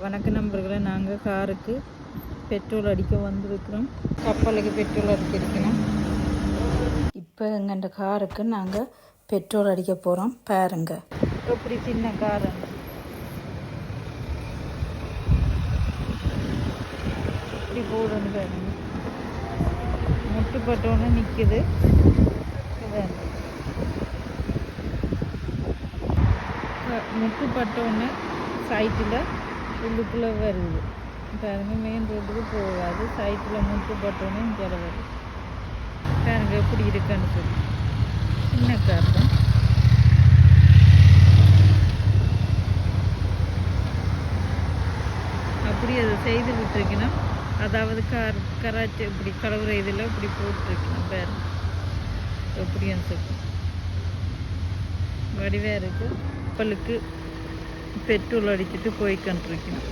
வணக்க நண்பர்களே, நாங்கள் காருக்கு பெட்ரோல் அடிக்க வந்திருக்கிறோம். கப்பலுக்கு பெட்ரோல் அடிச்சிருக்கணும். இப்போ எங்கள்ட காருக்கு நாங்கள் பெட்ரோல் அடிக்க போகிறோம். பாருங்க எப்படி சின்ன கார் இப்படி போடுன்னு பாருங்க. முட்டுப்பட்டோன்னு நிற்குது. முட்டுப்பட்டோன்னு சைட்டில் உள்ளுக்குள்ளே வருது பாருங்க. மெயின் ரோட்டுக்கு போகாது. சைட்டில் முட்டுப்பட்டோன்னு இங்கே வருது பாருங்க எப்படி இருக்குன்னு சொல்லி. சின்ன கார் தான். அப்படி அதை செய்து விட்டுருக்கணும். அதாவது கராச்சி இப்படி கலவுற இதில் இப்படி போட்டுருக்கணும் பாருங்க எப்படின்னு சொல்லி. வடிவாக இருக்குது. கப்பலுக்கு பெட்ரோல் அடிச்சுட்டு போய்கண்டிருக்கணும்.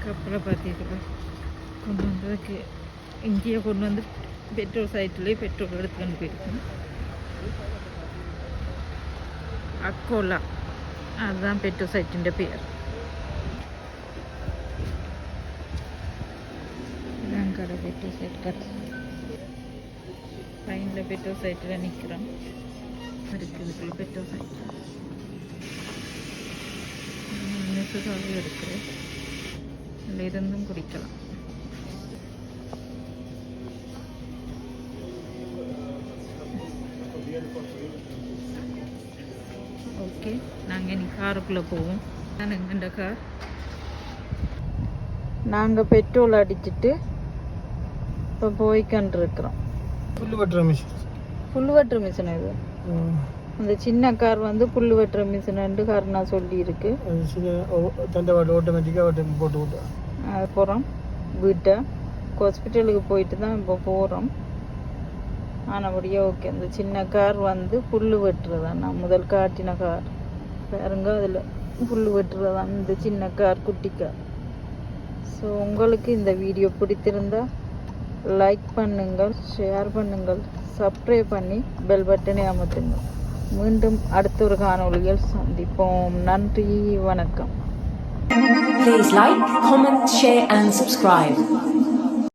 கப்பலை பார்த்தீங்களா கொண்டு வந்ததுக்கு இங்கேயே கொண்டு வந்து பெட்ரோல் சைட்லேயே பெட்ரோல் எடுத்துக்கொண்டு போயிருக்கணும். அக்கோலா அதுதான் பெட்ரோல் சைட்டின் பேர். இதான் கடை பெட்ரோல் சைட். கடை லைனில் பெட்ரோல் சைட்டில் நிற்கிறோம். இருக்குதுக்குள்ள பெட்ரோல் சைட் நெசுகாவே இருக்குது. இதில் இருந்தும் குடிக்கலாம். ஓகே, நாங்கள் இன்னைக்கு காருக்குள்ளே போவோம். நான் எங்கள்ட கார். நாங்கள் பெட்ரோல் அடிச்சுட்டு இப்போ போய்கண்டிருக்கிறோம். புல்லு வெட்டுற மிஷின் இது. அந்த சின்ன கார் வந்து புல்லு வெட்டுற மிஷின் கார் நான் சொல்லி இருக்கு. போகிறோம் வீட்டை ஹாஸ்பிட்டலுக்கு போயிட்டு தான் இப்போ போகிறோம். ஆனபடியே ஓகே. அந்த சின்ன கார் வந்து புல்லு வெட்டுறதான் நான் முதல் காட்டின கார் பாருங்க. அதில் புல்லு வெட்டுறதான் இந்த சின்ன கார், குட்டி கார். ஸோ உங்களுக்கு இந்த வீடியோ பிடித்திருந்தா லைக் பண்ணுங்கள், ஷேர் பண்ணுங்கள், சப்ஸ்கிரைப் பண்ணி பெல் பட்டனை அமர்த்துங்கள். மீண்டும் அடுத்த ஒரு காணொளியில் சந்திப்போம். நன்றி, வணக்கம். Please like, comment, share and subscribe.